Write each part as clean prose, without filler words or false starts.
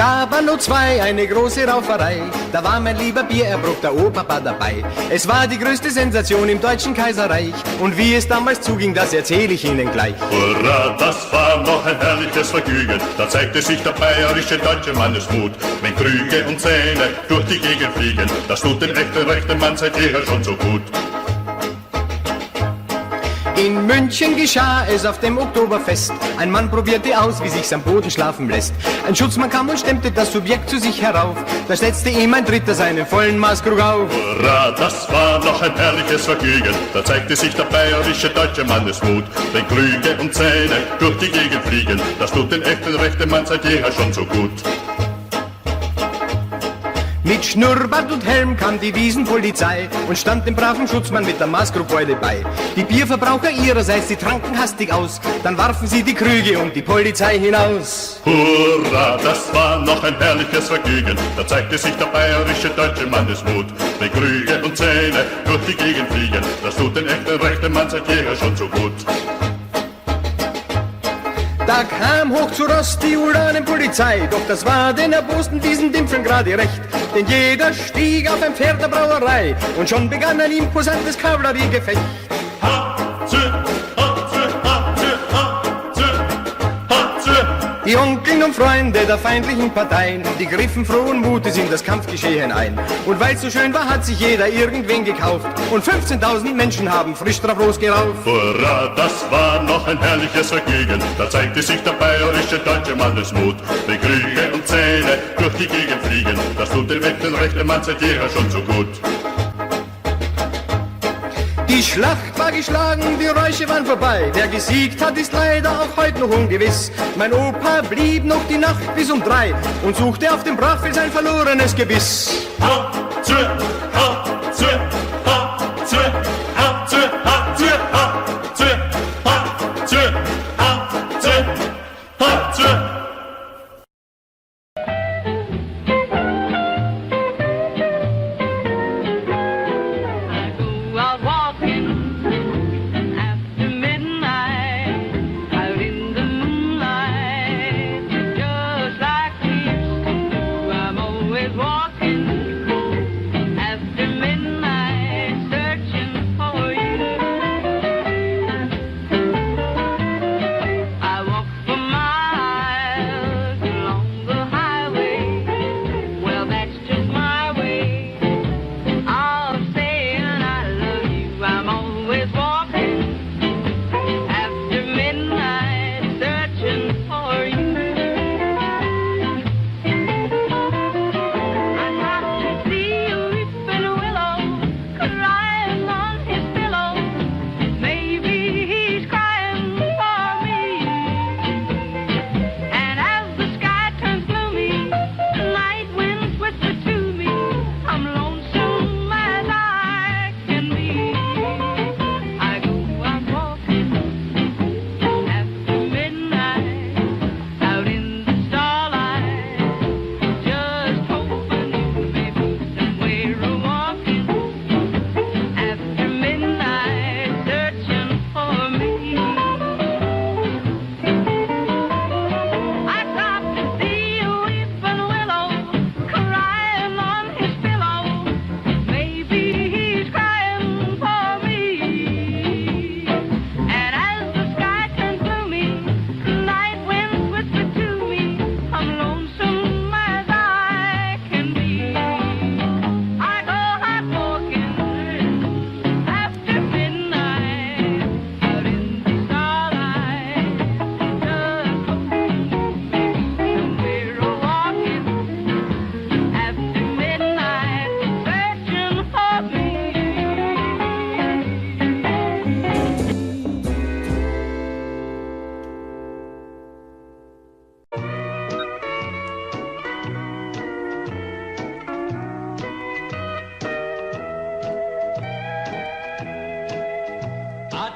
gab anno 2 eine große Rauferei. Da war mein lieber Biererbruch, der Oberpapa, dabei. Es war die größte Sensation im deutschen Kaiserreich. Und wie es damals zuging, das erzähle ich Ihnen gleich. Hurra, das war noch ein herrliches Vergnügen. Da zeigte sich der bayerische deutsche Mannesmut. Wenn Krüge und Zähne durch die Gegend fliegen, das tut dem echten rechten Mann seit jeher schon so gut. In München geschah es auf dem Oktoberfest. Ein Mann probierte aus, wie sich's am Boden schlafen lässt. Ein Schutzmann kam und stemmte das Subjekt zu sich herauf. Da setzte ihm ein Dritter seinen vollen Maßkrug auf. Hurra, das war noch ein herrliches Vergnügen. Da zeigte sich der bayerische deutsche Mannesmut. Wenn Krüge und Zähne durch die Gegend fliegen, das tut den echten rechten Mann seit jeher schon so gut. Mit Schnurrbart und Helm kam die Wiesenpolizei und stand dem braven Schutzmann mit der Maßkrugbeule bei. Die Bierverbraucher ihrerseits, die tranken hastig aus, dann warfen sie die Krüge und die Polizei hinaus. Hurra, das war noch ein herrliches Vergnügen. Da zeigte sich der bayerische deutsche Mannesmut. Wenn Krüge und Zähne durch die Gegend fliegen, das tut den echten rechten Mann seit jeher schon so gut. Da kam hoch zu Ross die Uranenpolizei, doch das war den erbosten Wiesendimpfeln gerade recht. Denn jeder stieg auf ein Pferd der Brauerei und schon begann ein imposantes Kavalleriegefecht. Die Onkeln und Freunde der feindlichen Parteien, die griffen frohen Mutes in das Kampfgeschehen ein. Und weil's so schön war, hat sich jeder irgendwen gekauft und 15.000 Menschen haben frisch drauf losgerauft. Hurra, das war noch ein herrliches Vergnügen. Da zeigte sich der bayerische deutsche Mannesmut. Wenn Krüge und Zähne durch die Gegend fliegen, das tut dem echten rechten Mann seit jeher schon so gut. Die Schlacht war geschlagen, die Räusche waren vorbei. Wer gesiegt hat, ist leider auch heute noch ungewiss. Mein Opa blieb noch die Nacht bis um 3 und suchte auf dem Brachfeld sein verlorenes Gebiss.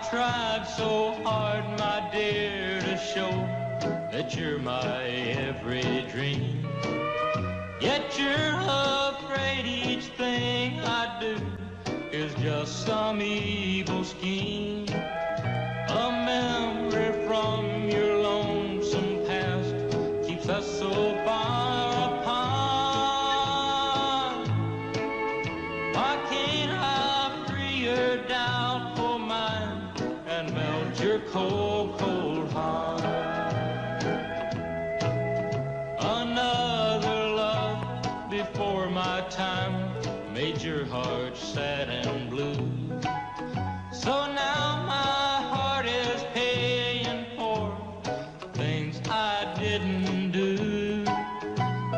tried so hard, my dear, to show that you're my every dream. Yet you're afraid each thing I do is just some evil scheme. A memory from your lonesome past keeps us so far Why can't I free your doubt for mine and melt your cold, cold heart? Another love before my time made your heart sad and blue. So now my heart is paying for things I didn't do.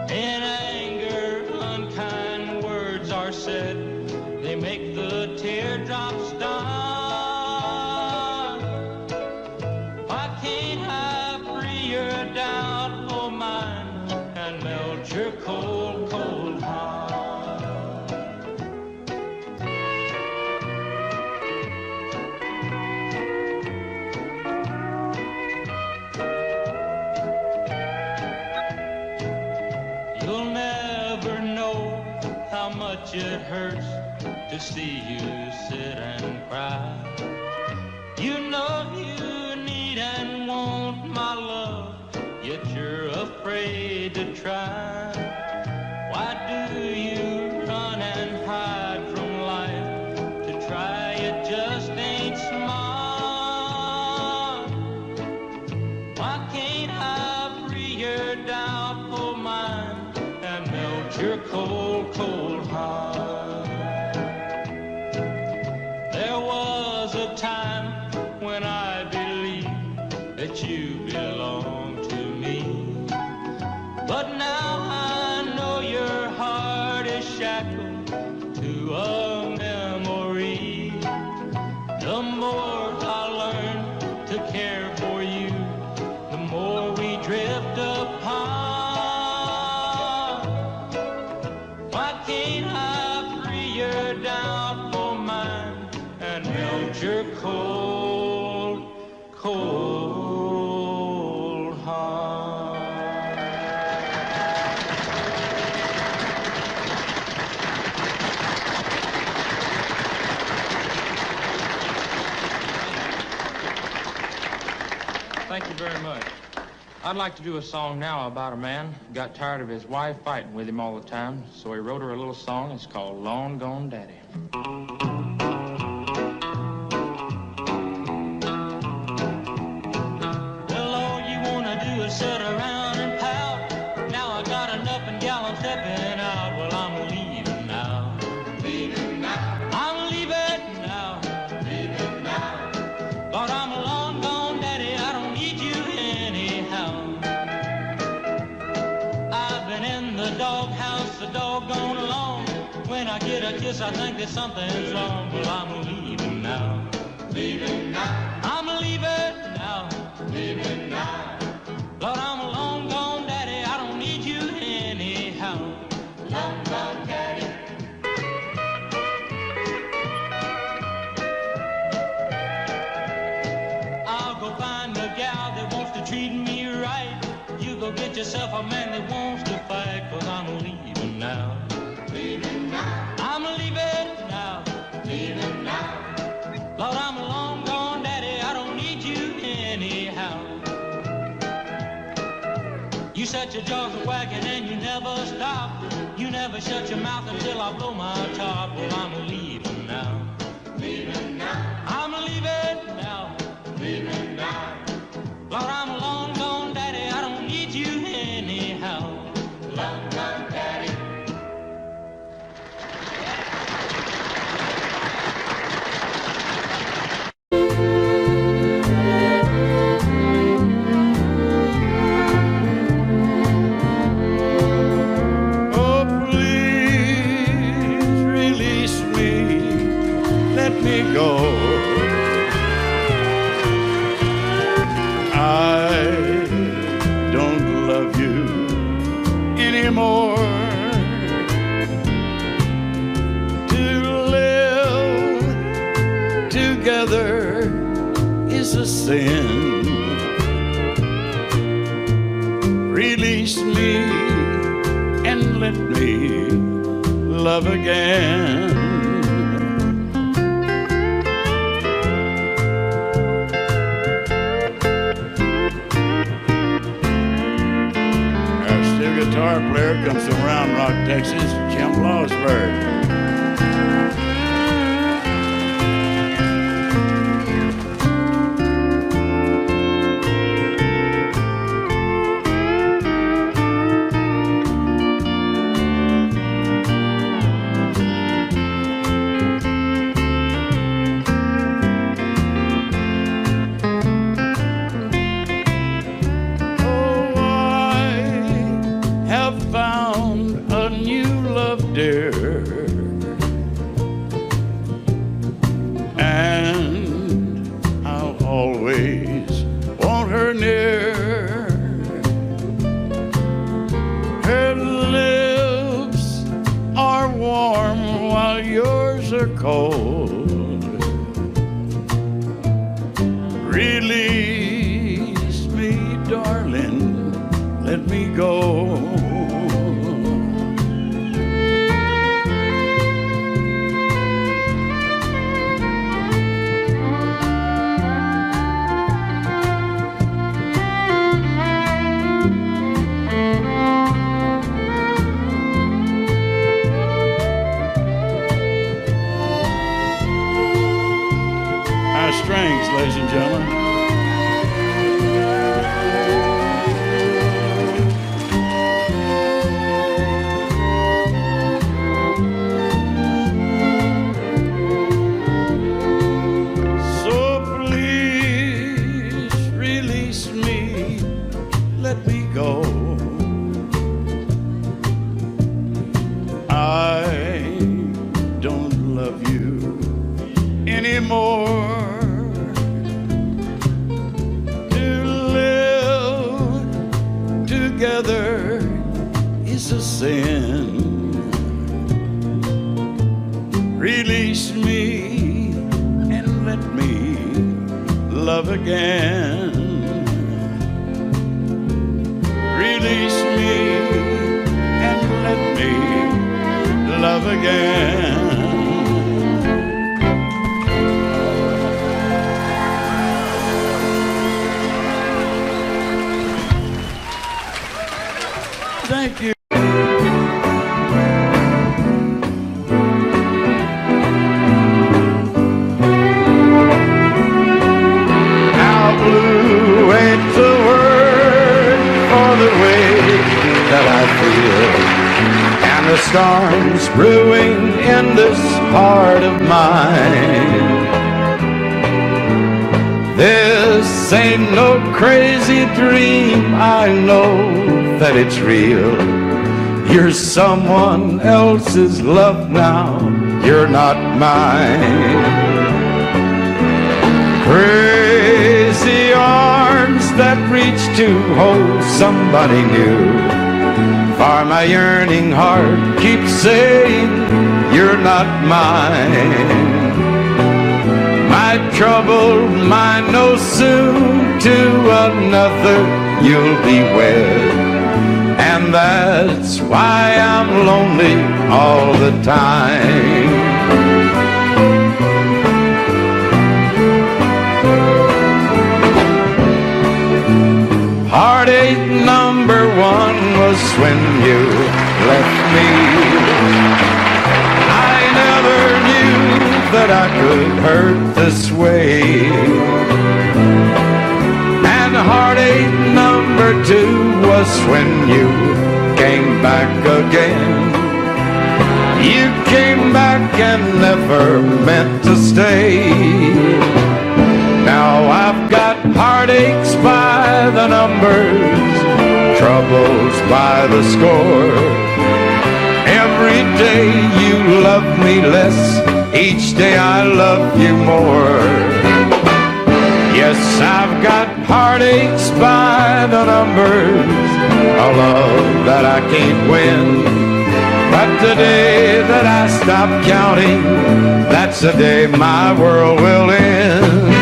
In anger, unkind words are said. They make the teardrops start. Why can't I free your doubt for mine and melt your cold, cold heart? It hurts to see you sit and cry. You know you need and want my love, yet you're afraid to try. Why do you run and hide from life? To try it just ain't smart. Why can't I free your doubt for mine and melt your cold, cold heart? There was a time when I believed that you belonged to me, but now I know your heart is shackled to a memory. The more I learn to care for you, the more we drift apart. Why can't I free your doubt for mine and melt your cold, cold heart? Thank you very much. I'd like to do a song now about a man who got tired of his wife fighting with him all the time, so he wrote her a little song. It's called Long Gone Daddy. Well, all you wanna do is sit around and pout. Now I got enough and gal, I'm stepping out. Well, I'm leaving now. Leaving now. I'm leaving now. Leaving now. Lord, I'm a long gone daddy. I don't need you anyhow. I've been in the doghouse so doggone long. When I get a kiss, I think that something's wrong. Well, I'm leaving now. Leaving now. I'm leaving now. Leaving now. Lord, I'm a long gone daddy. I don't need you anyhow. Long gone daddy. I'll go find a gal that wants to treat me right. You go get yourself a man that wants to fight. 'Cause I'm leaving now. Leaving now. I'm leaving now. Leaving now. Lord, I'm a long gone daddy. I don't need you anyhow. You set your jaws a wagging and you never stop. You never shut your mouth until I blow my top. Well, I'm leaving now. Leaving now. I'm leaving now. Leaving now. Lord, I'm a long gone daddy. I don't need you anyhow. Long gone daddy. Oh, please release me, let me go. I don't love you anymore. To live together is a sin. Release me and let me love again. Our steel guitar player comes from Round Rock, Texas, Jim Lawsburg. cold. Release me, darling, let me go. Strings, ladies and gentlemen. So please release me, let me go. I don't love you anymore. Together is a sin. Release me and let me love again. Release me and let me love again. Thank you. How blue ain't the word for the way that I feel, and the storms brewing in this heart of mine. This ain't no crazy dream, I know that it's real. You're someone else's love now, you're not mine. Crazy arms that reach to hold somebody new, for my yearning heart keeps saying you're not mine. My troubled mind knows soon to another you'll be wed, and that's why I'm lonely all the time. Heartache number one was when you left me. I never knew that I could hurt this way. And heartache number two was when you came back again. You came back and never meant to stay. Now I've got heartaches by the numbers, troubles by the score. Every day you love me less, each day I love you more. Yes, I've got heartaches by the numbers, a love that I can't win. But the day that I stop counting, that's the day my world will end.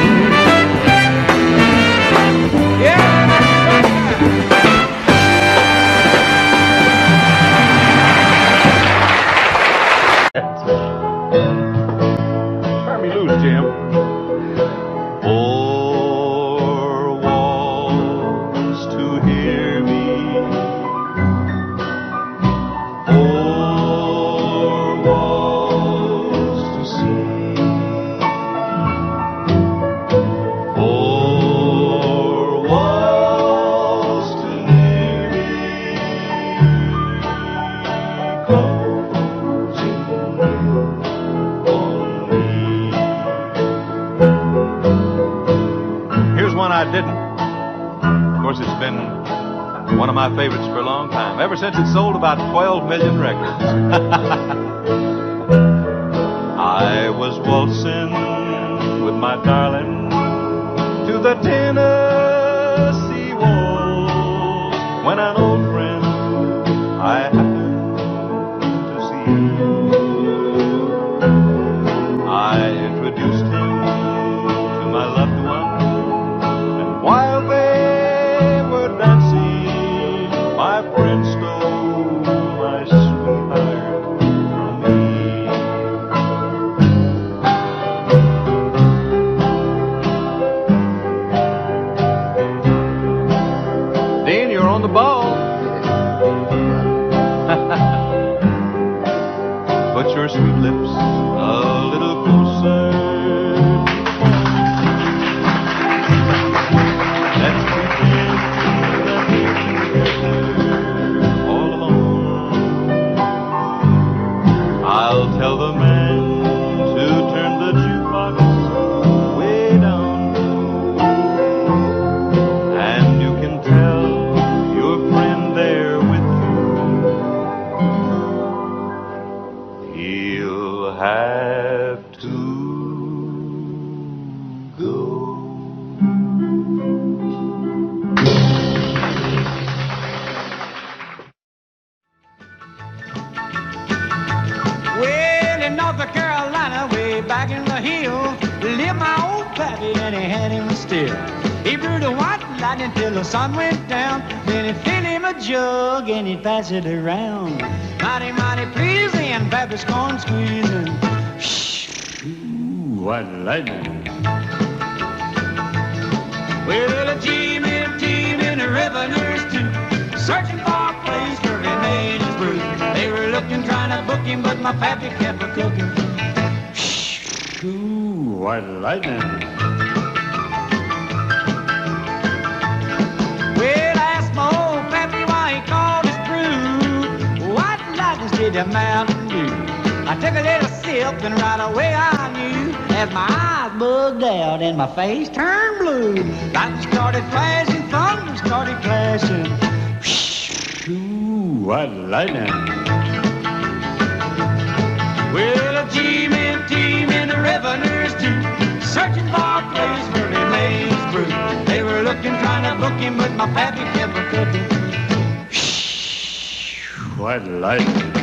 Turn me loose, Jim. Four walls to hear me. Four walls to see. Four walls to hear me. Closing on me. Here's one I didn't. Of course, it's been one of my favorites for a long time, ever since it sold about 12 million records. I was waltzing with my darling to the Tennessee waltz when an old friend I happened to see lightning till the sun went down. Then he'd fill him a jug and he'd pass it around. Mighty, mighty pleasing, Baptist corn squeezing. Ooh, what lightning. Well, a team and a revenues too, searching for a place where he made his brew. They were looking, trying to book him, but my pappy kept a cooking. Ooh, what lightning. Well, I asked my old pappy why he called his brew. What lightning did the Mountain Dew? I took a little sip and right away I knew, as my eyes bugged out and my face turned blue. Lightning started flashing, thunder started clashing. Ooh, what lightning. Well, a team and the revenues too, searching for a place where he made his brew. They were looking, trying to book him, but my pappy kept a cooking. What lightning.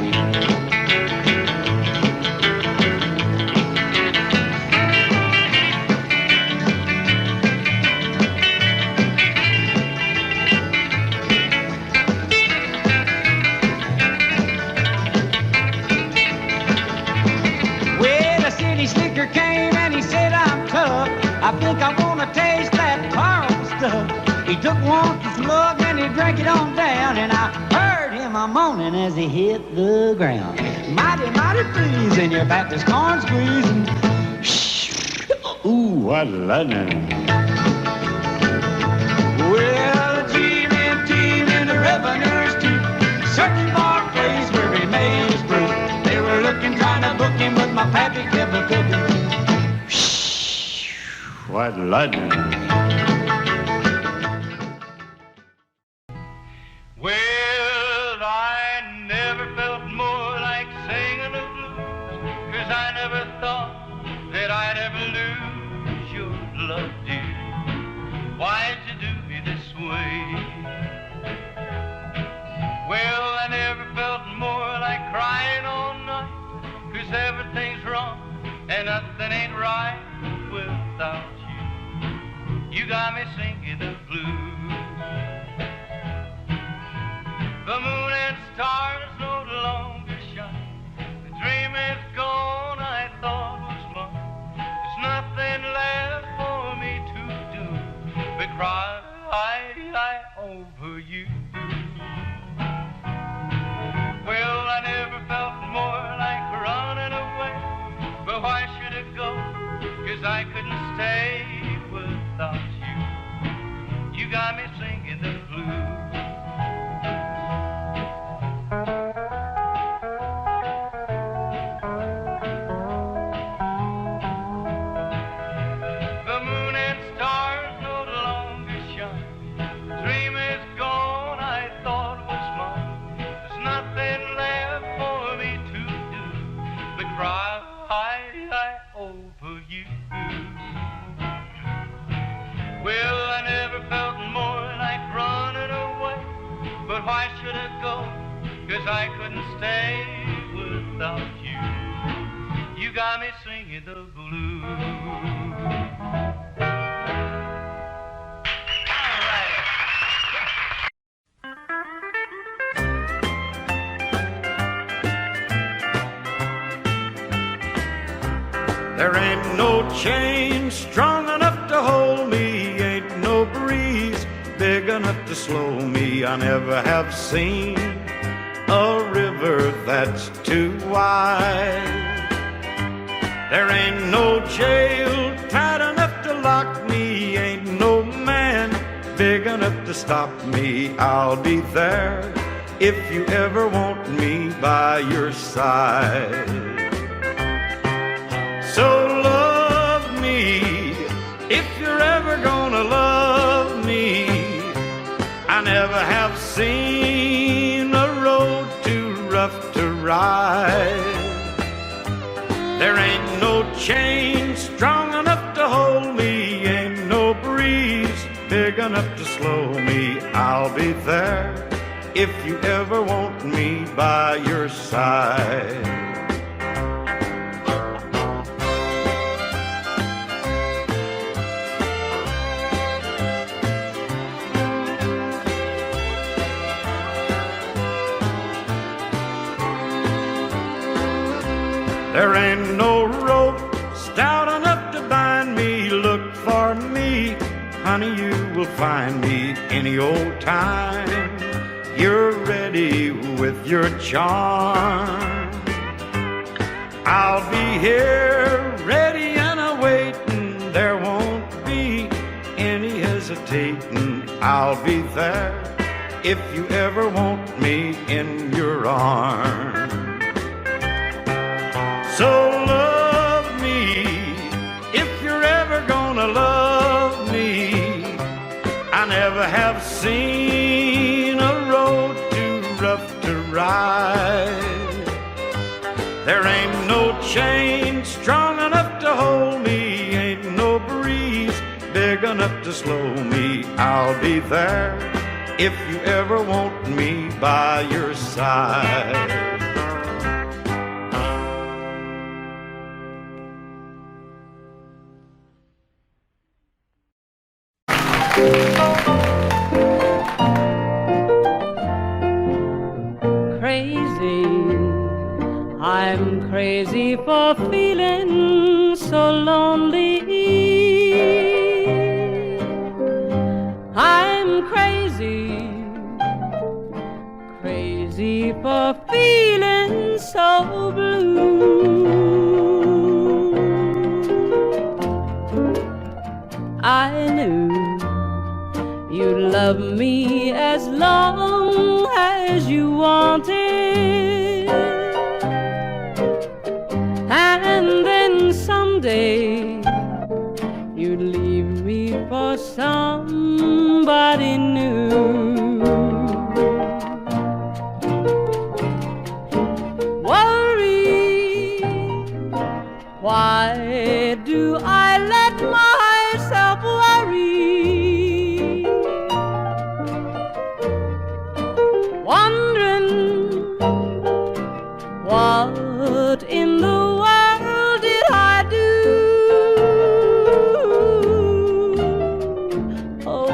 Came and he said, I'm tough. I think I want to taste that Carl stuff. He took one slug and he drank it on down, and I heard him a moaning as he hit the ground. Mighty, mighty pleasing, your Baptist corn squeezing. Ooh, what lightning. Well, the team and the revenues too, searching for a place where he made his brew. They were looking, trying to book him, but my pappy kept a cooking. What lightning. Well, I never felt more like singing the blues, 'cause I never thought that I'd ever lose your love, dear. Why'd you do me this way? Well, I never felt more like crying all night, 'cause everything's wrong and nothing ain't right without you. You got me singing the blues. The moon and stars no longer shine. The dream is gone I thought was mine. There's nothing left for me to do but cry over you. Well, I never felt more like running away, but why should it go? 'Cause I couldn't stay without you. You got me singing the blues. The moon and stars no longer shine. The dream is gone I thought was mine. There's nothing left for me to do but cry over you. Well, I never felt more like running away, but why should I go? 'Cause I couldn't stay without you. You got me singing the blues. There ain't no chain strong enough to hold me, ain't no breeze big enough to slow me. I never have seen a river that's too wide. There ain't no jail tight enough to lock me, ain't no man big enough to stop me. I'll be there if you ever want me by your side. So love me if you're ever gonna love me. I never have seen a road too rough to ride. There ain't no chain strong enough to hold me, ain't no breeze big enough to slow me. I'll be there if you ever want me by your side. There ain't no rope stout enough to bind me. Look for me, honey, you will find me any old time you're ready with your charm. I'll be here ready and awaiting. There won't be any hesitating. I'll be there if you ever want me in your arms. So love me if you're ever gonna love me. I never have seen a road too rough to ride. There ain't no chain strong enough to hold me, ain't no breeze big enough to slow me. I'll be there if you ever want me by your side. Crazy, I'm crazy for feeling so lonely. I'm crazy, crazy for feeling so blue. I knew you'd love me as long as you wanted, and then someday you'd leave me for somebody new. Worry, why do I let myself worry? Wondering what in the world did I do? Oh,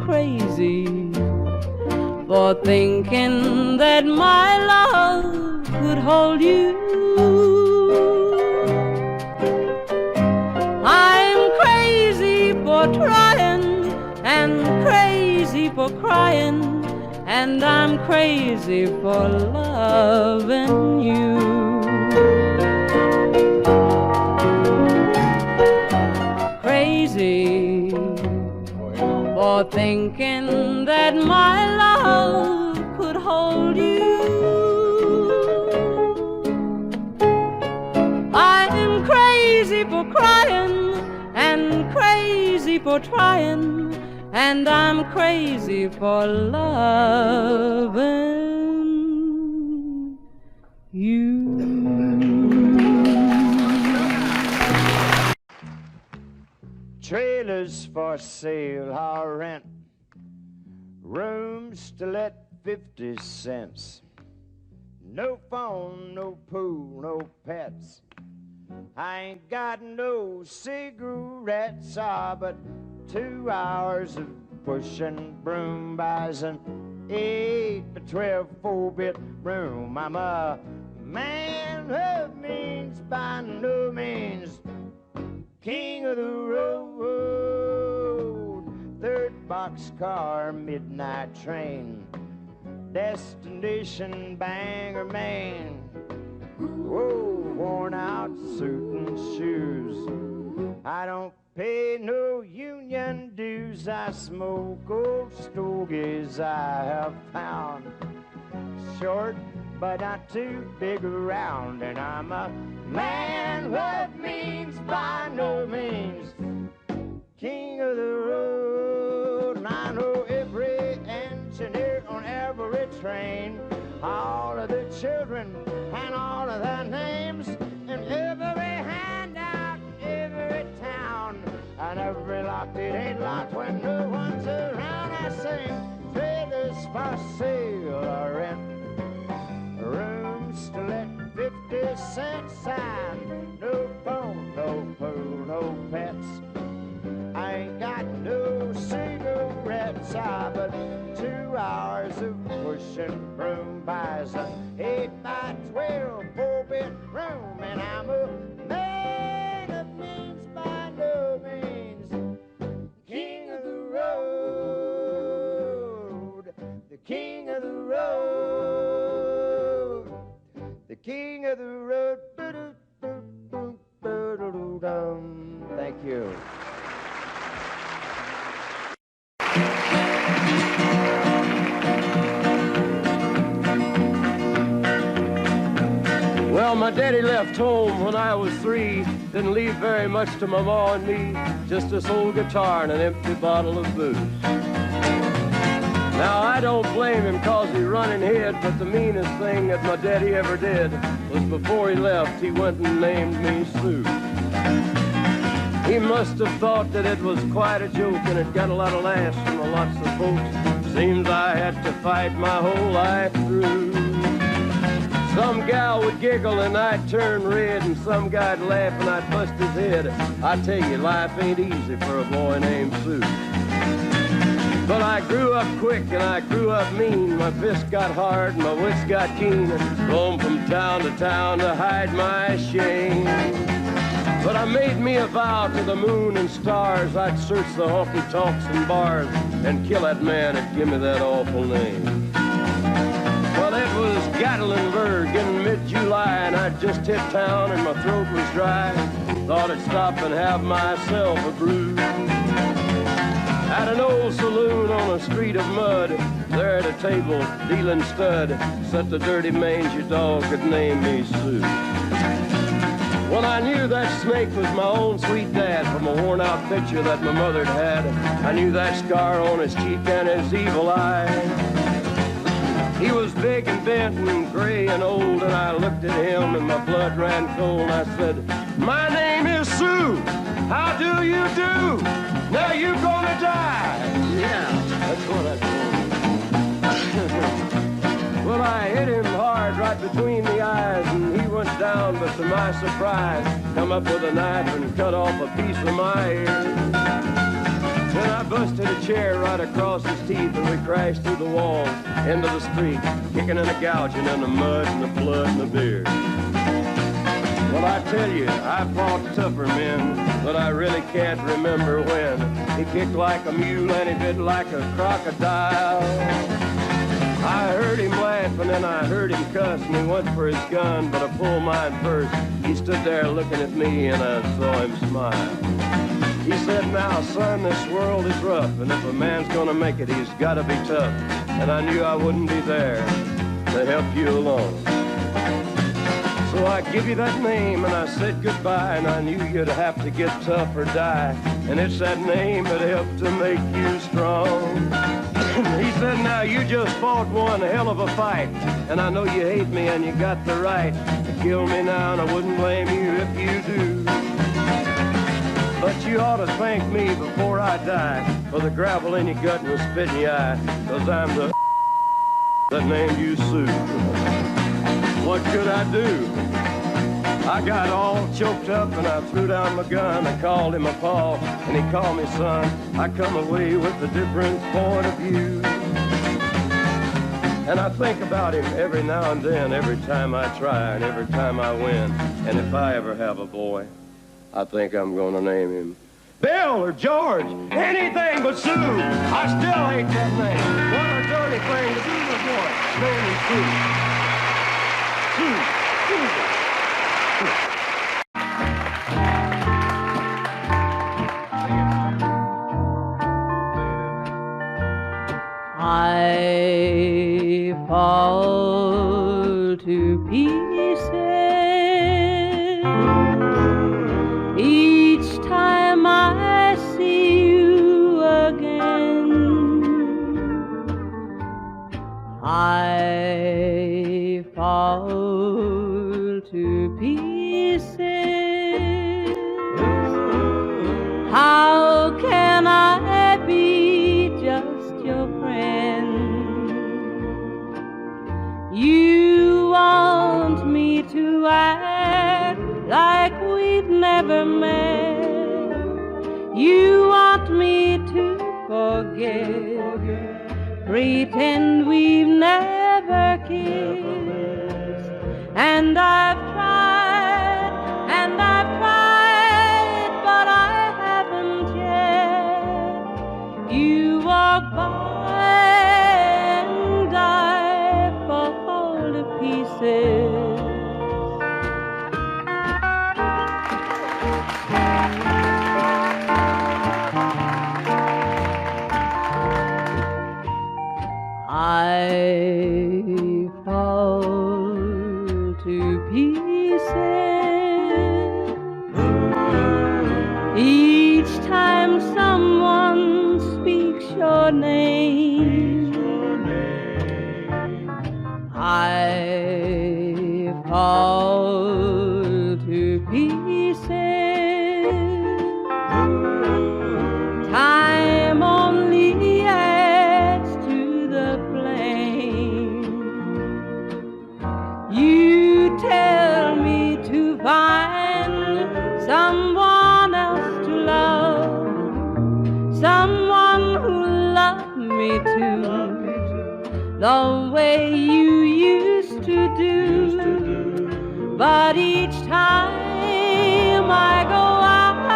crazy for thinking that my love could hold you. I'm crazy for trying and crazy for crying, and I'm crazy for loving you. Crazy for thinking that my love could hold you. I'm crazy for crying and crazy for trying, and I'm crazy for loving you. Trailers for sale or rent, rooms to let 50 cents. No phone, no pool, no pets. I ain't got no cigarettes, but 2 hours of pushing broom buys an 8 by 12 4-bit room. I'm a man of means by no means, king of the road. 3rd boxcar, midnight train, destination Bangor, Maine. Whoa, worn out suit and shoes. I don't pay no union dues. I smoke old stogies I have found, short but not too big around. And I'm a man of means by no means, king of the road. And I know every engineer on every train, all of the children and all of their names, and every handout in every town, and every lock that ain't locked when no one's around. I sing trailers for sale or rent, rooms to let 50 cents sign. No phone, no pool, no pets. I ain't got no cigarettes, but 2 hours of pushing broom buys an 8 by 12 4-bit room. you. Well, my daddy left home when I was 3. Didn't leave very much to my ma and me. Just this old guitar and an empty bottle of booze. Now, I don't blame him 'cause he run and hid, but the meanest thing that my daddy ever did was before he left, he went and named me Sue. He must have thought that it was quite a joke and it got a lot of laughs from lots of folks. Seems I had to fight my whole life through. Some gal would giggle and I'd turn red, and some guy'd laugh and I'd bust his head. I tell you, life ain't easy for a boy named Sue. But I grew up quick and I grew up mean. My fists got hard and my wits got keen. Roamed from town to hide my shame. But I made me a vow to the moon and stars. I'd search the honky-tonks and bars and kill that man that give me that awful name. Well, it was Gatlinburg in mid-July, and I'd just hit town and my throat was dry. Thought I'd stop and have myself a brew. At an old saloon on a street of mud, there at a table, dealing stud, sat the dirty mangy dog that named me Sue. Well, I knew that snake was my own sweet dad from a worn-out picture that my mother'd had. I knew that scar on his cheek and his evil eye. He was big and bent and gray and old, and I looked at him and my blood ran cold. I said, "My name is Sue. How do you do? Now you gonna die." Yeah, that's what I told him. Well, I hit him hard right between the eyes, and he went down, but to my surprise, come up with a knife and cut off a piece of my ear. Then I busted a chair right across his teeth, and we crashed through the walls into the street, kicking and a gouging in the mud and the blood and the beer. Well, I tell you, I fought tougher men, but I really can't remember when. He kicked like a mule and he bit like a crocodile. I heard him laugh and then I heard him cuss, and he went for his gun, but I pulled mine first. He stood there looking at me and I saw him smile. He said, "Now, son, this world is rough, and if a man's gonna make it, he's gotta be tough." And I knew I wouldn't be there to help you along. So I give you that name and I said goodbye, and I knew you'd have to get tough or die. And it's that name that helped to make you strong. He said, "Now you just fought one hell of a fight, and I know you hate me and you got the right to kill me now, and I wouldn't blame you if you do. But you ought to thank me before I die for the gravel in your gut and the spit in your eye, 'cause I'm the that named you Sue." What could I do? I got all choked up and I threw down my gun. I called him a paw and he called me son. I come away with a different point of view. And I think about him every now and then, every time I try and every time I win. And if I ever have a boy, I think I'm gonna name him Bill or George, anything but Sue. I still hate that name. What a dirty thing to do to a boy. Name him Sue. Sue. I fall to pieces each time I see you again. I fall to pieces. How can I be just your friend? You want me to act like we've never met. You want me to forget, pretend we've never kissed. And I've tried, but I haven't yet. You walk by and I fall to pieces. your name. I fall to pieces. Time only adds to the flame. You tell me to find someone else to love, someone who loved me too, the way you used to do. But each time I go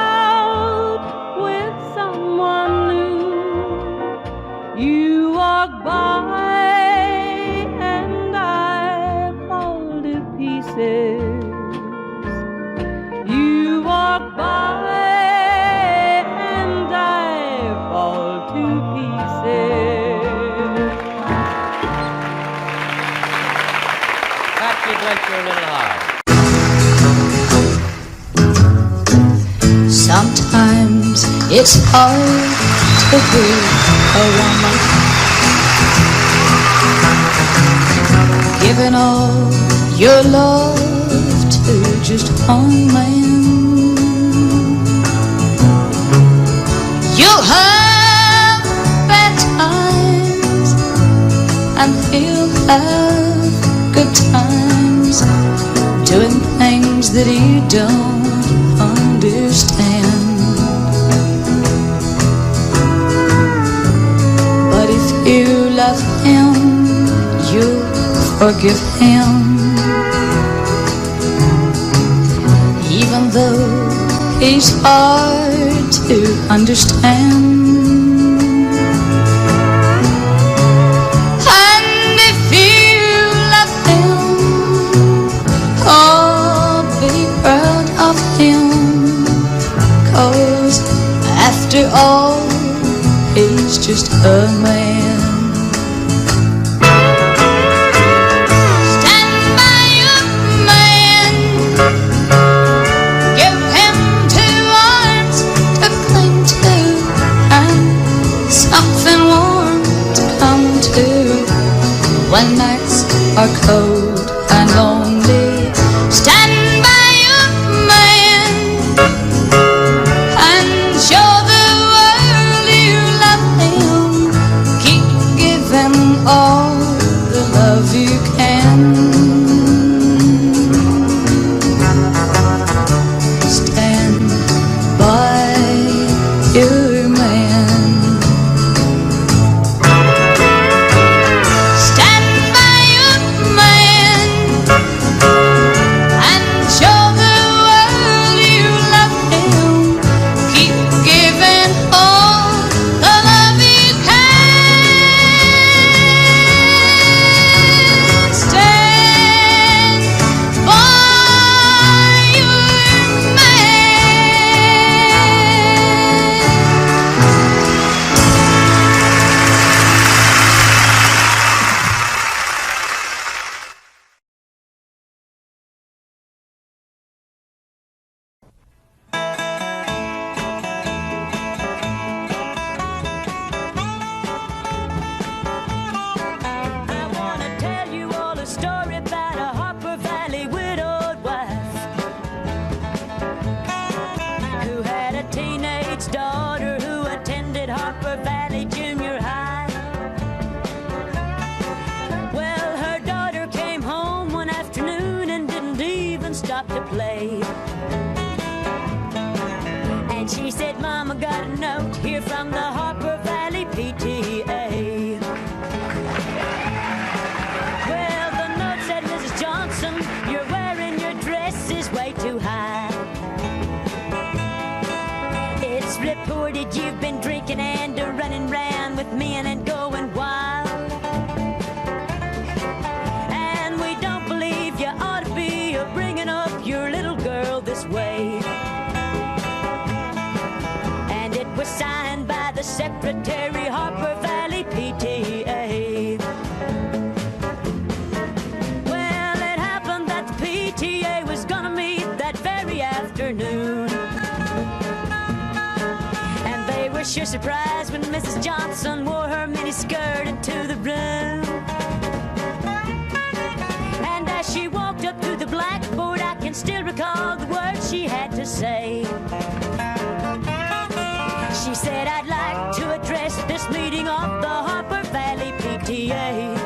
out with someone new, you walk by and I fall to pieces. You walk by and I fall to pieces. Patsy Blake, you're a little high. Sometimes it's hard to be a woman, giving all your love to just one man. You'll have bad times and he'll have good times, doing things that you don't understand. But if you love him, you'll forgive him, even though he's hard to understand. And if you love him, oh, be proud of him, 'cause after all, he's just a man. Stand by your man, give him 2 arms to cling to, and something warm to come to when nights are cold and lonely. Stand by your man and show the world you love him. Keep giving all the love you can. Stand by your man. Stand by your man and show the world you love him. Keep giving all the love you can. Stand by your I want to tell you all a story about a Harper Valley widowed wife who had a teenage daughter who attended Harper Valley Junior High. Well, her daughter came home one afternoon and didn't even stop to play. And she said, Mama, got a note here from the Harper Valley PTA. Well, the note said, Mrs. Johnson, you're wearing your dresses way too high. It's reported you've been drinking and running round with men and going wild. And we don't believe you ought to be bringing up your little girl this way. And it was signed by the Secretary, Harper Valley PTA. Well, it happened that the PTA was gonna meet that very afternoon, and they were sure surprised when Mrs. Johnson wore her miniskirt into the room. And as she walked up to the blackboard, I can still recall the words she had to say. She said, I'd like to address this meeting of the Harper Valley PTA.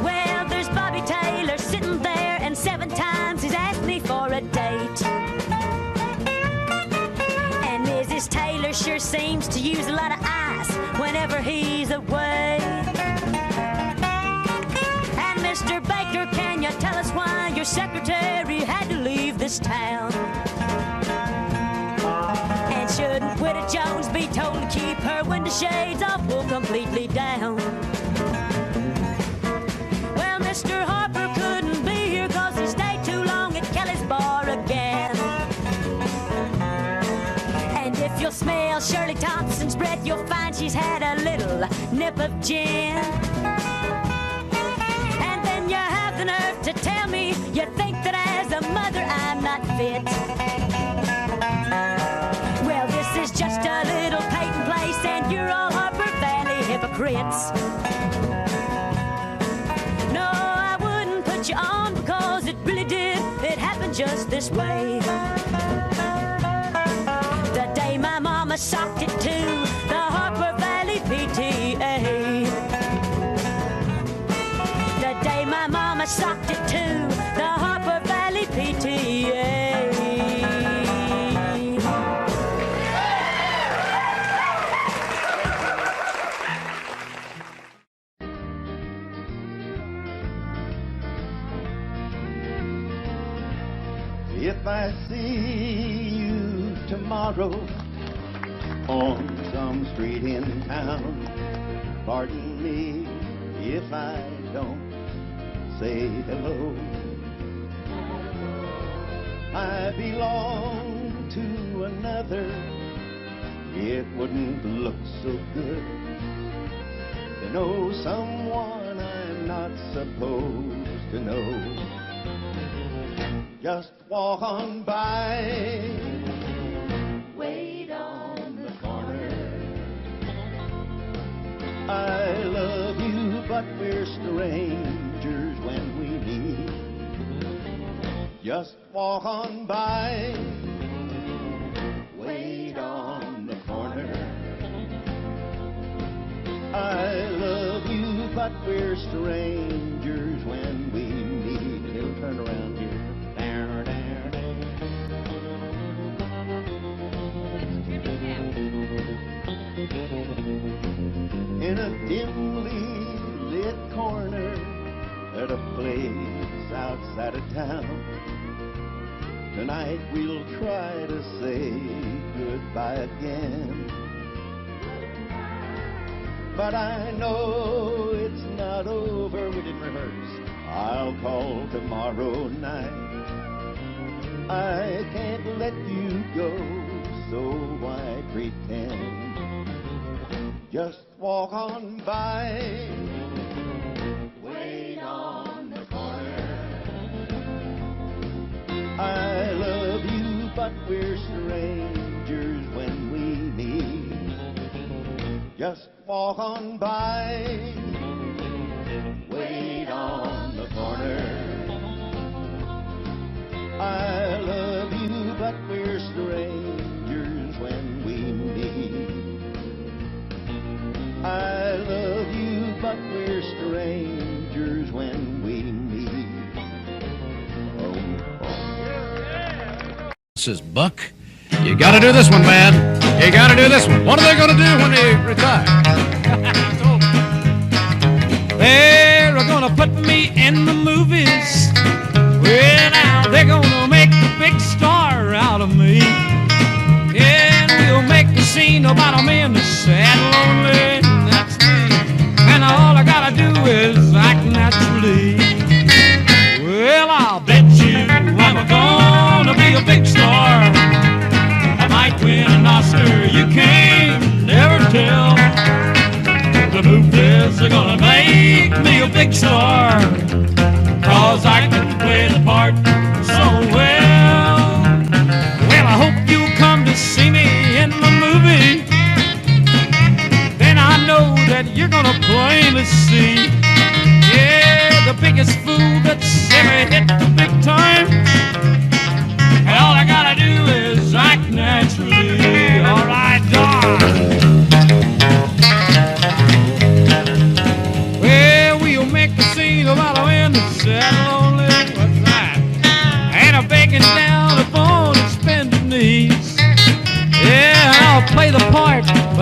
Well, there's Bobby Taylor sitting there, and 7 times he's asked me for a date. And Mrs. Taylor sure seems to use a lot of ice whenever he's away. And Mr. Baker, can you tell us why your secretary had to leave this town? And shouldn't Widow Jones be told to keep her window shades off or completely down? Well, Mr. Harper couldn't be here 'cause he stayed too long at Kelly's bar again. And if you'll smell Shirley Thompson's breath, you'll find she's had a little nip of gin. And then you have the nerve to tell me you think that as a mother I'm not fit. Well, this is just a little Peyton place, and you're all Harper Valley hypocrites. No, I wouldn't put you on because it really did. It happened just this way. The day my mama socked it to the Harper Valley PTA. The day my mama socked it to the Harper Valley PTA. If I see you tomorrow on some street in town, pardon me if I don't say hello. I belong to another. It wouldn't look so good to know someone I'm not supposed to know. Just walk on by, wait on the corner. I love you, but we're strangers when we meet. Just walk on by, wait on the corner. I love you, but we're strangers when we meet. It'll turn around here. In a dimly lit corner at a place outside of town, tonight we'll try to say goodbye again. But I know it's not over. We didn't rehearse. I'll call tomorrow night. I can't let you go, so why pretend? Just walk on by, wait on the corner. I love you, but we're strangers when we meet. Just walk on by, wait on the corner. I love you, but we're strangers when we meet. I love you, but we're strangers when we meet. This is Buck. You gotta do this one, man. You gotta do this one. What are they gonna do when they retire? They're gonna put me in the movies. Well, now they're gonna make a big star out of me. And we'll make a scene about a man that's sad and lonely. That's me. And all I gotta do is act naturally. Well, I'll bet you I'm gonna be a big star. I might win an Oscar, you can't never tell. The movies are gonna make me a big star, 'cause I can play the part so well.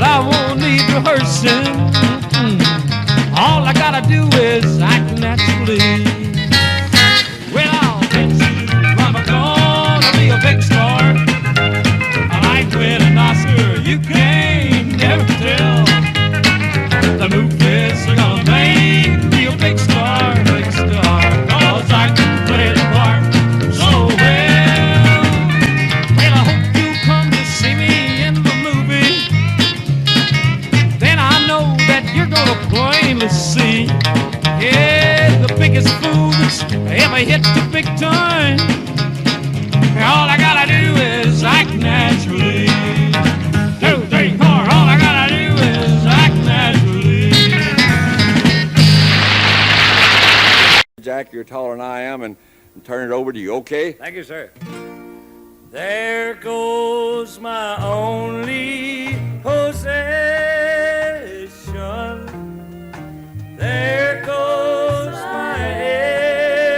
but I won't need rehearsing. All I gotta do is act naturally. Well, I'm gonna be a big star. I like winning Oscar, you can't never tell. The movies are gonna make me a big star, cause I can play the part so well. Well, I hope you come to see me in the movie. Then I know that you're gonna plainly see, yeah, the biggest fool that's ever hit the big time. All I gotta do is act naturally. 2, 3, 4, all I gotta do is act naturally. Jack, you're taller than I am, and turn it over to you, okay? Thank you, sir. There goes my only possession. There goes my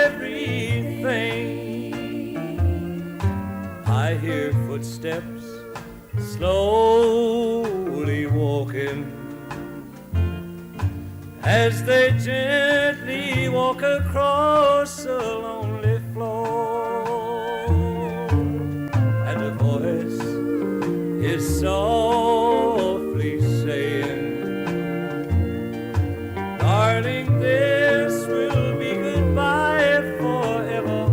everything. I hear footsteps slowly walking as they gently walk across a lonely floor, and a voice is softly saying, darling, this will be goodbye forevermore.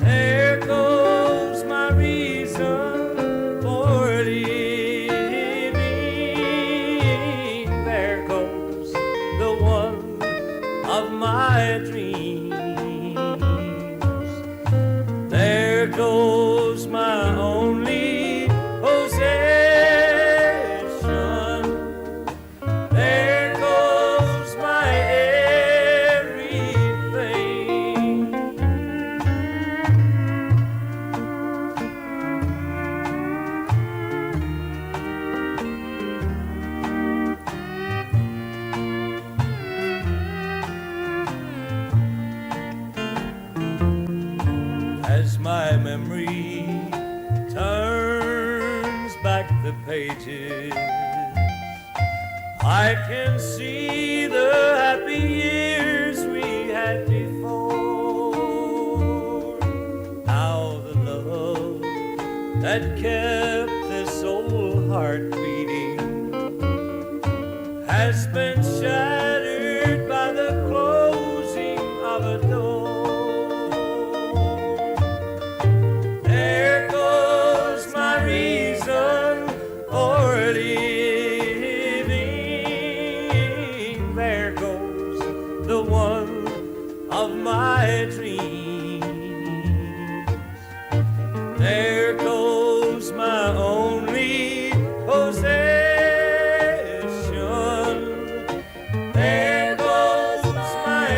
There goes my reason for living. There goes the one of my dreams. There goes my only possession. There goes my everything. As my memory turns back the pages, I can see the happy years we had before. How the love that kept this old heart beating has been shattered by the closing of a door. There goes my reason for living. There goes the one of my dreams. There goes my only possession. There goes my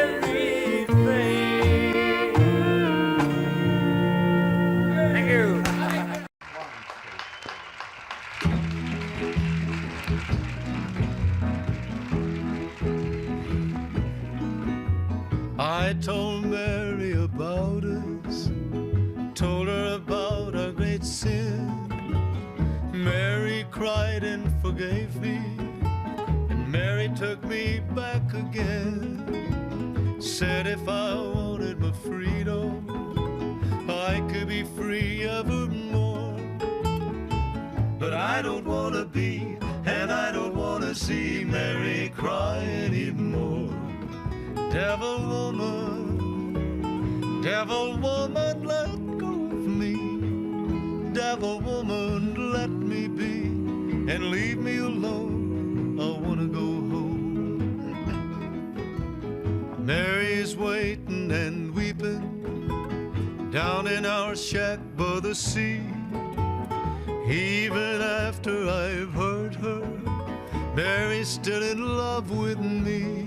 everything. Thank you. I told Mary about us, told her about our great sin. Mary cried and forgave me, and Mary took me back again. Said if I wanted my freedom, I could be free evermore. But I don't want to be, and I don't want to see Mary cry anymore. Devil woman, let go of me. Devil woman, let me be, and leave me alone. I wanna go home. Mary's waiting and weeping down in our shack by the sea. Even after I've hurt her, Mary's still in love with me.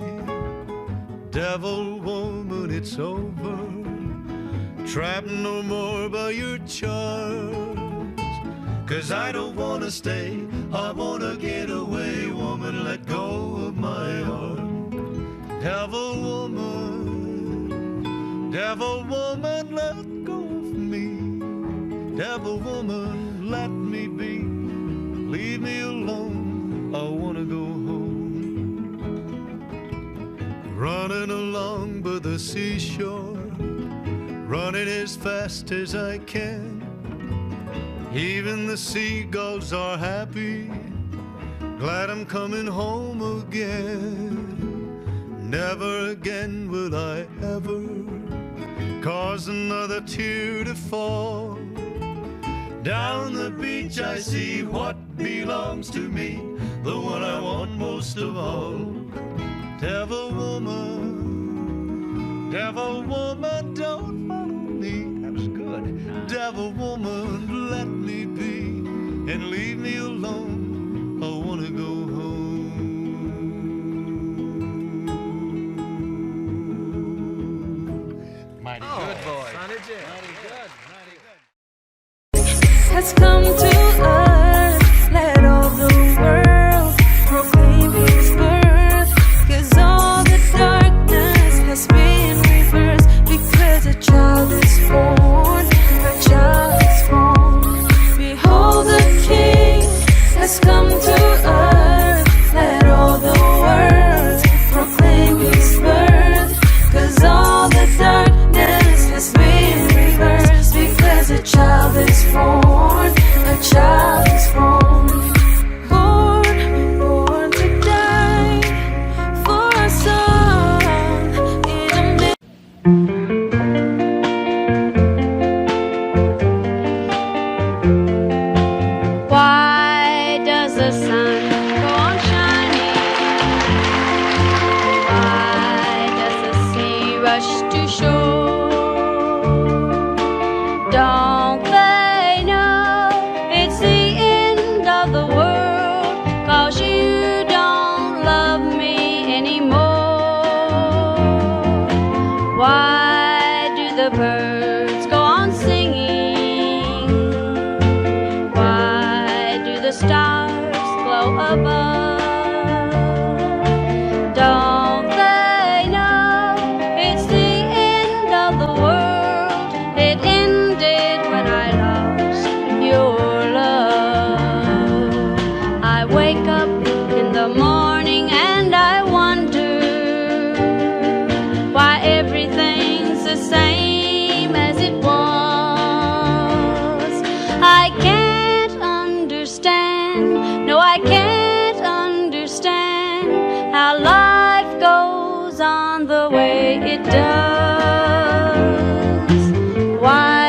Devil woman, it's over. Trapped no more by your charms. 'Cause I don't wanna stay, I wanna get away. Woman, let go of my arm. Devil woman, let go of me. Devil woman, let me be. Leave me alone, I wanna go home. Running along by the seashore, running as fast as I can. Even the seagulls are happy, glad I'm coming home again. Never again will I ever cause another tear to fall. Down the beach I see what belongs to me, the one I want most of all. Devil woman, don't follow me. That was good. Devil woman, let me be and leave me alone. I wanna go home. Mighty good, boy. Sonny Jim. Mighty good. Mighty good. Has come to earth. Let all the world proclaim his birth. 'Cause all the darkness has been reversed. Because a child is born, a child is born. Behold, the King has come to earth. Let all the world proclaim his birth. 'Cause all the darkness has been reversed. Because a child is born, a child is born. Born to die for us all in a minute. Why does the sun go on shining? Why does the sea rush to shore? Don't they know it's the end of the world? 'Cause you don't love me anymore. Why do the birds go on singing? Why do the stars glow above? Don't they know it's the end of the world? It ended when I lost your love. I wake up in the morning and I wonder why everything's the same as it was. I can't understand, no, I can't understand how life goes on the way it does. Why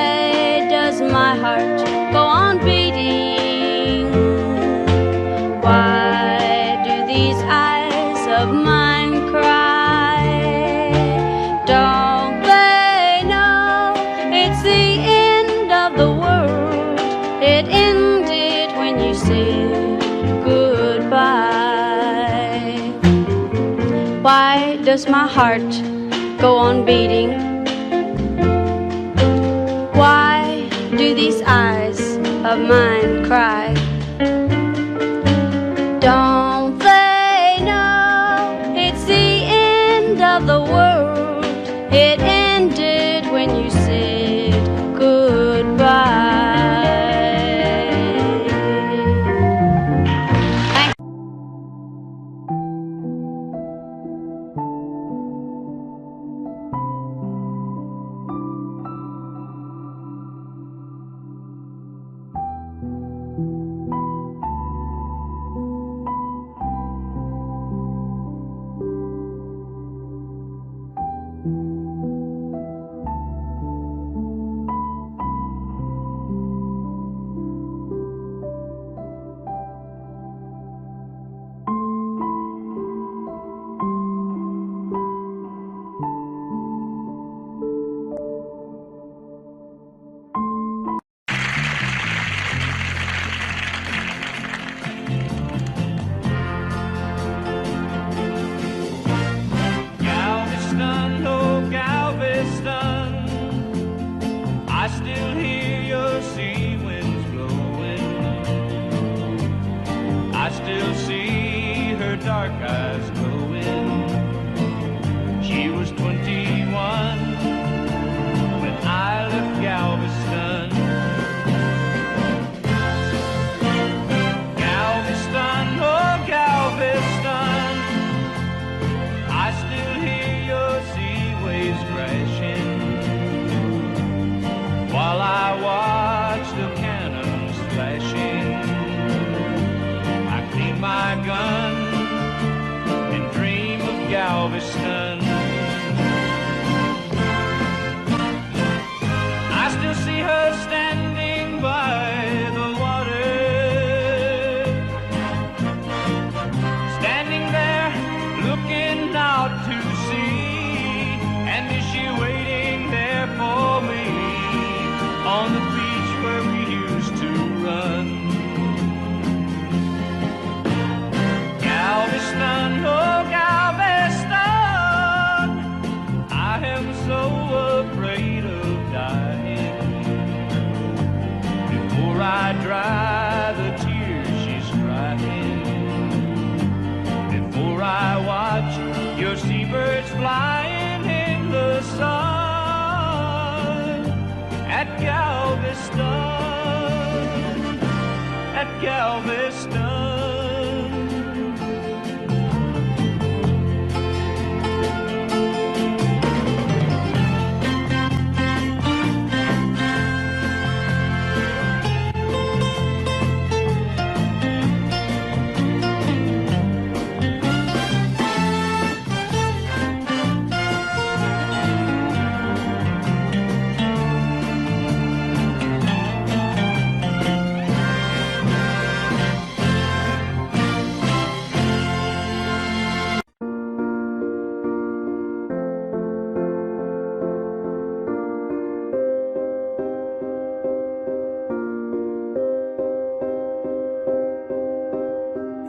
does my heart go on beating? Why do these eyes of mine cry? Don't they know it's the end of the world? It ended when you said goodbye. Why does my heart go on beating? Why do these eyes of mine cry? Don't they know it's the end of the world? It ended when you said goodbye. Galveston.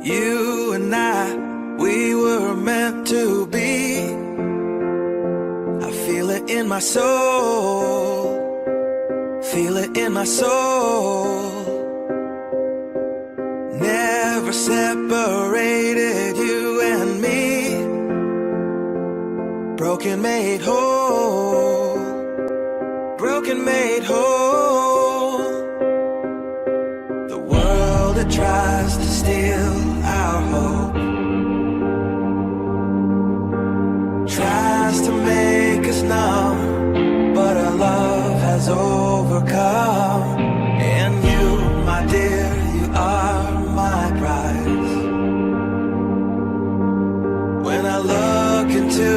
You and I, we were meant to be. I feel it in my soul, feel it in my soul. Never separated, you and me. Broken made whole, broken made whole. The world that tries to steal our hope tries to make us numb, but our love has overcome. And you, my dear, you are my prize. When I look into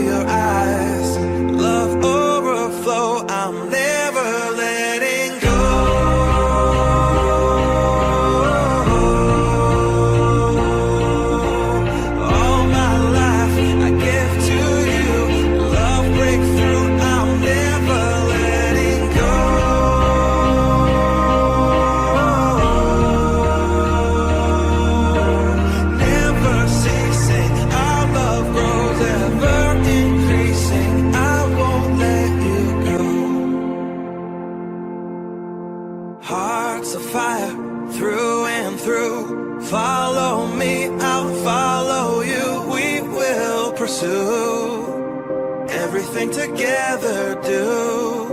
your eyes, love overflow, I'm never letting go. Hearts of fire through and through. Follow me, I'll follow you. We will pursue everything together, do.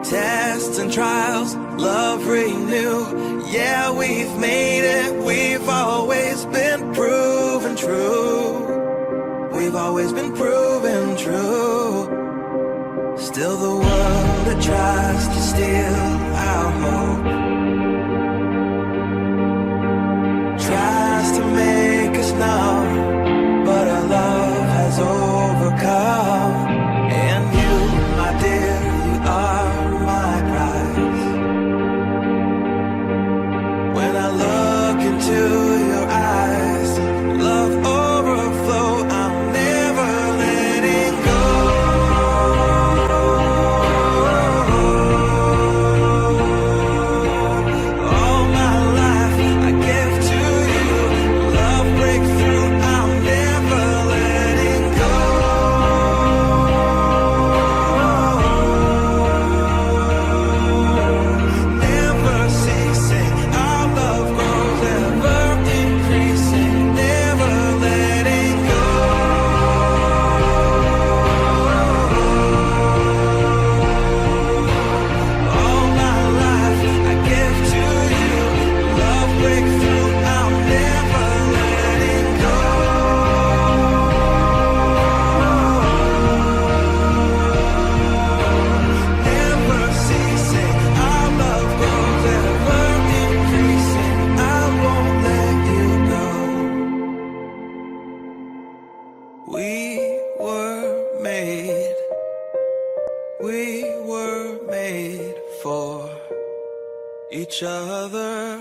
Tests and trials, love renew. Yeah, we've made it. We've always been proven true. We've always been proven true. Still the world that tries to steal our hope tries to make us numb, but our love has overcome. And you, my dear, you are my prize. When I look into your eyes, love overflow, I'm never letting go. We were made for each other.